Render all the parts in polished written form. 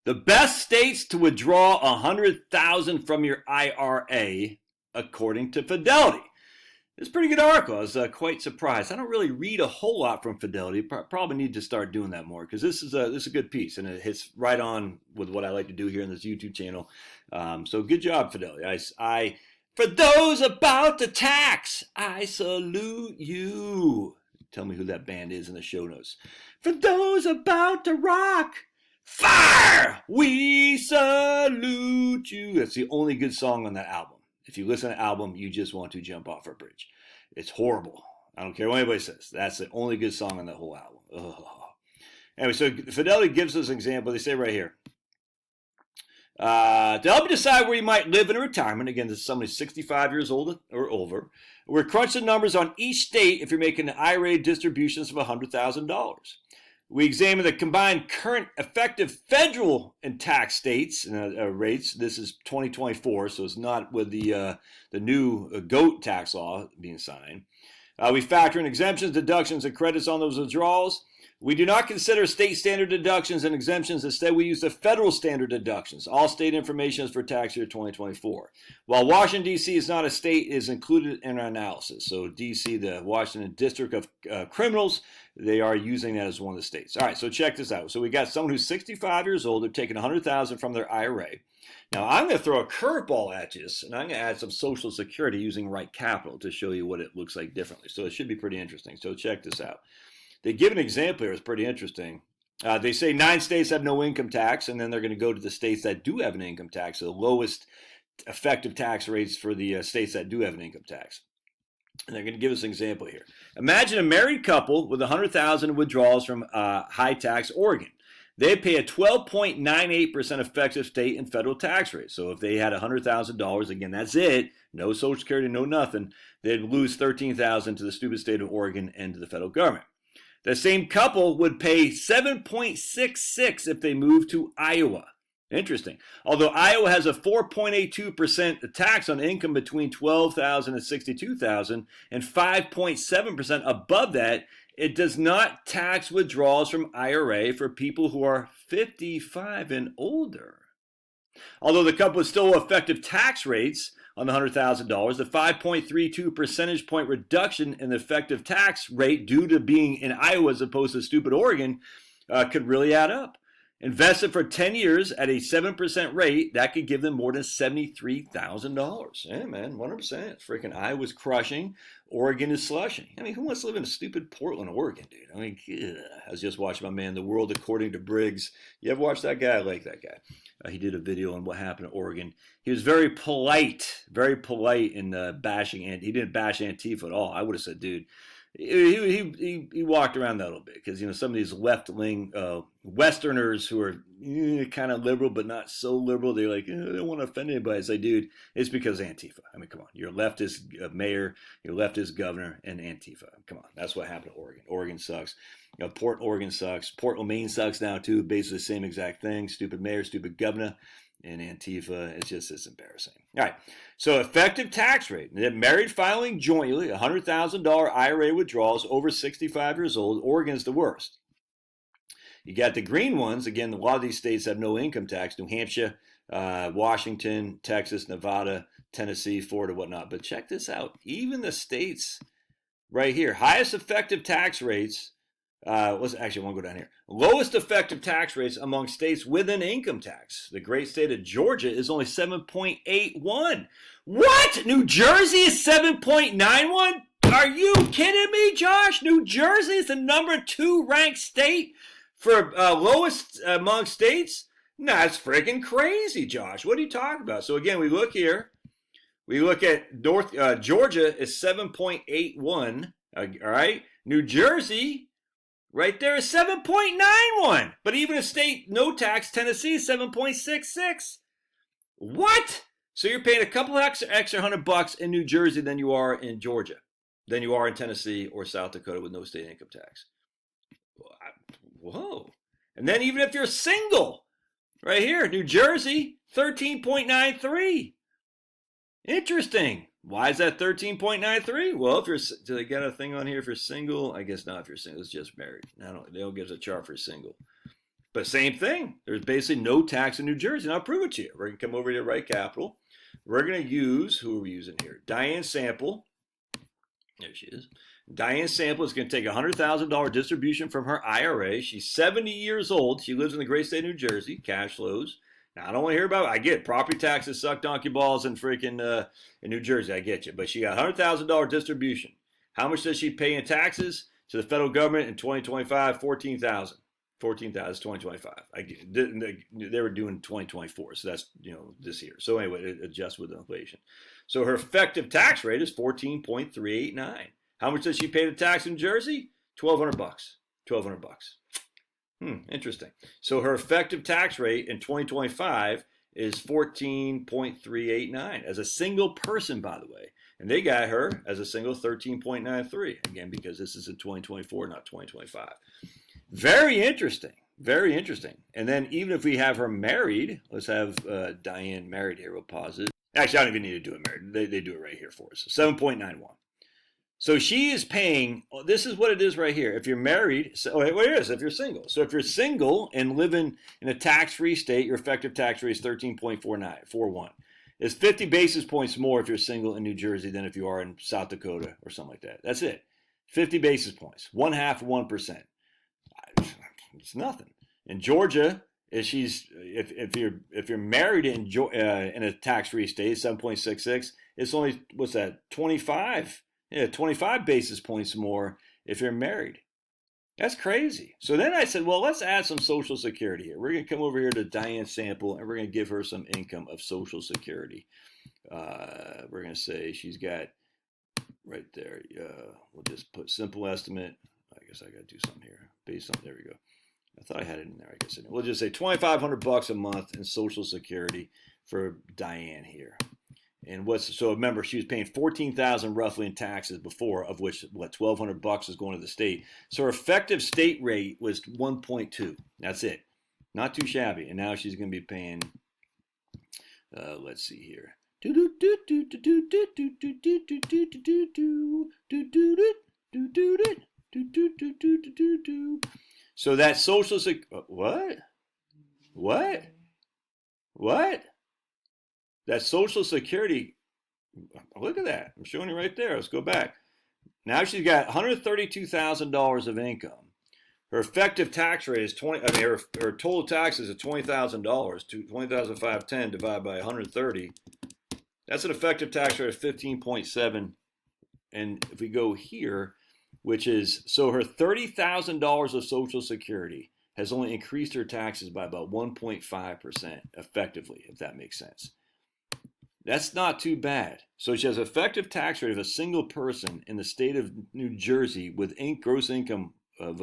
The best states to withdraw 100,000 from your IRA, according to Fidelity. It's a pretty good article. I was quite surprised. I don't really read a whole lot from Fidelity. Probably need to start doing that more because this is a good piece and it hits right on with what I like to do here in this YouTube channel. So good job, Fidelity. I for those about to tax, I salute you. Tell me who that band is in the show notes. For those about to rock, fire! We salute you. That's the only good song on that album. If you listen to the album, you just want to jump off a bridge. It's horrible. I don't care what anybody says. That's the only good song on that whole album. Ugh. Anyway, so Fidelity gives us an example. They say right here. To help you decide where you might live in retirement, again, this is somebody 65 years old or over, we're crunching numbers on each state if you're making IRA distributions of $100,000. We examine the combined current effective federal and tax states rates. This is 2024, so it's not with the new GOAT tax law being signed. We factor in exemptions, deductions, and credits on those withdrawals. We do not consider state standard deductions and exemptions. Instead, we use the federal standard deductions. All state information is for tax year 2024. While Washington, D.C. is not a state, it is included in our analysis. So D.C., the Washington District of Criminals, they are using that as one of the states. All right, so check this out. So we got someone who's 65 years old. They're taking $100,000 from their IRA. Now, I'm going to throw a curveball at you, and I'm going to add some Social Security using Right Capital to show you what it looks like differently. So it should be pretty interesting. So check this out. They give an example here. It's pretty interesting. They say 9 states have no income tax, and then they're going to go to the states that do have an income tax, so the lowest effective tax rates for the states that do have an income tax. And they're going to give us an example here. Imagine a married couple with 100,000 withdrawals from high tax Oregon. They pay a 12.98% effective state and federal tax rate. So if they had $100,000, again, that's it. No Social Security, no nothing. They'd lose $13,000 to the stupid state of Oregon and to the federal government. The same couple would pay 7.66 if they moved to Iowa. Interesting. Although Iowa has a 4.82% tax on income between $12,000 and $62,000 and 5.7% above that, it does not tax withdrawals from IRA for people who are 55 and older. Although the couple with still effective tax rates on the $100,000, the 5.32 percentage point reduction in the effective tax rate due to being in Iowa as opposed to stupid Oregon could really add up. Invested for 10 years at a 7% rate, that could give them more than $73,000. Yeah, man, 100%. Freaking Iowa's crushing. Oregon is slushing. I mean, who wants to live in a stupid Portland, Oregon, dude? I mean, I was just watching my man, The World According to Briggs. You ever watch that guy? I like that guy. He did a video on what happened in Oregon. He was very polite in bashing, and he didn't bash Antifa at all. I would have said, dude, he walked around that a little bit because some of these left-wing Westerners who are kind of liberal but not so liberal, they're like, they don't want to offend anybody. I say, dude, it's because Antifa. I mean, come on, your leftist mayor, your leftist governor, and Antifa. Come on, that's what happened to Oregon. Oregon sucks. Portland, Oregon sucks. Portland, Maine sucks now too. Basically the same exact thing. Stupid mayor, stupid governor. And Antifa, it's embarrassing. All right, so effective tax rate. Married filing jointly, $100,000 IRA withdrawals over 65 years old. Oregon is the worst. You got the green ones. Again, a lot of these states have no income tax. New Hampshire, Washington, Texas, Nevada, Tennessee, Florida, whatnot. But check this out. Even the states right here, highest effective tax rates. Actually, I want to go down here. Lowest effective tax rates among states with an income tax. The great state of Georgia is only 7.81. What? New Jersey is 7.91? Are you kidding me, Josh? New Jersey is the number 2 ranked state for lowest among states? Nah, that's freaking crazy, Josh. What are you talking about? So again, we look here. We look at Georgia is 7.81. All right. New Jersey. Right there is 7.91. But even a state no tax, Tennessee is 7.66. What? So you're paying a couple extra $100 in New Jersey than you are in Georgia, than you are in Tennessee or South Dakota with no state income tax. Whoa. And then even if you're single, right here, New Jersey, 13.93. Interesting. Why is that 13.93? Well, if you're, do they got a thing on here if you're single? I guess not if you're single. It's just married. They don't give us a chart for single. But same thing. There's basically no tax in New Jersey. And I'll prove it to you. We're going to come over to Right Capital. We're going to use, who are we using here? Diane Sample. There she is. Diane Sample is going to take a $100,000 distribution from her IRA. She's 70 years old. She lives in the great state of New Jersey. Cash flows. Now, I don't want to hear about it. I get it. Property taxes suck donkey balls in freaking in New Jersey. I get you. But she got a $100,000 distribution. How much does she pay in taxes to the federal government in 2025? $14,000. 14,000 is 2025. They were doing 2024, so that's this year. So anyway, it adjusts with inflation. So her effective tax rate is 14.389. How much does she pay the tax in Jersey? $1,200. $1,200. Interesting. So her effective tax rate in 2025 is 14.389 as a single person, by the way. And they got her as a single 13.93. Again, because this is in 2024, not 2025. Very interesting. Very interesting. And then even if we have her married, let's have Diane married here. We'll pause it. Actually, I don't even need to do it married. They do it right here for us. 7.91. So she is paying, this is what it is right here. If you're married, well, it is if you're single. So if you're single and living in a tax-free state, your effective tax rate is 13.41. It's 50 basis points more if you're single in New Jersey than if you are in South Dakota or something like that. That's it. 50 basis points. 0.5%. It's nothing. In Georgia, if you're married in a tax-free state, 7.66, it's only 25 basis points more if you're married. That's crazy. So then I said, well, let's add some Social Security here. We're going to come over here to Diane Sample, and we're going to give her some income of Social Security. We're going to say she's got right there. We'll just put simple estimate. I guess I got to do something here. Based on, there we go. I thought I had it in there. I guess we'll just say $2,500 a month in Social Security for Diane here. And so remember, she was paying $14,000 roughly in taxes before, of which $1,200 is going to the state. So her effective state rate was 1.2. That's it. Not too shabby. And now she's going to be paying. Let's see here. So that Social Security. What? That Social Security, look at that. I'm showing you right there. Let's go back. Now she's got $132,000 of income. Her effective tax rate is her total taxes are $20,000. $20,510 divided by 130. That's an effective tax rate of 15.7. And if we go here, which is, so her $30,000 of Social Security has only increased her taxes by about 1.5% effectively, if that makes sense. That's not too bad. So she has an effective tax rate of a single person in the state of New Jersey with gross income of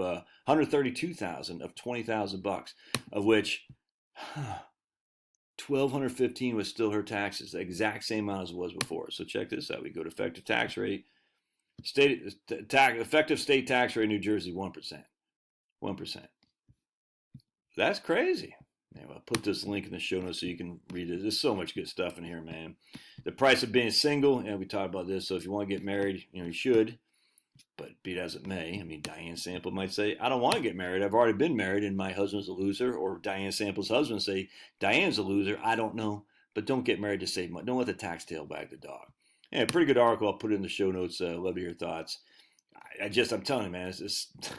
$132,000 of $20,000, of which $1,215 was still her taxes, the exact same amount as it was before. So check this out. We go to effective tax rate. Effective state tax rate in New Jersey, 1%. 1%. That's crazy. Anyway, I'll put this link in the show notes so you can read it. There's so much good stuff in here, man. The price of being single, and we talked about this, so if you want to get married, you should. But be it as it may, I mean, Diane Sample might say, I don't want to get married. I've already been married, and my husband's a loser. Or Diane Sample's husband say, Diane's a loser. I don't know. But don't get married to save money. Don't let the tax tail wag the dog. Yeah, pretty good article. I'll put it in the show notes. Love to hear your thoughts. I'm telling you, man, it's just,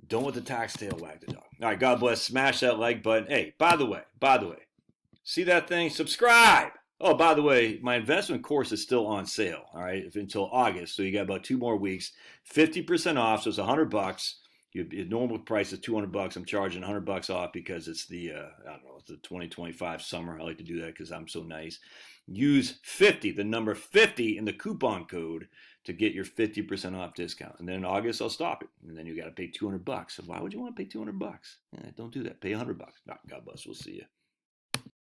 don't let the tax tail wag the dog. All right, God bless. Smash that like button. Hey, by the way, see that thing? Subscribe. Oh, by the way, my investment course is still on sale, all right, until August. So you got about 2 more weeks. 50% off, so it's $100. Your normal price is $200. I'm charging $100 off because it's the, it's the 2025 summer. I like to do that because I'm so nice. Use 50, the number 50 in the coupon code to get your 50% off discount. And then in August, I'll stop it. And then you got to pay $200. So why would you want to pay $200? Don't do that. Pay $100. God bless. We'll see you.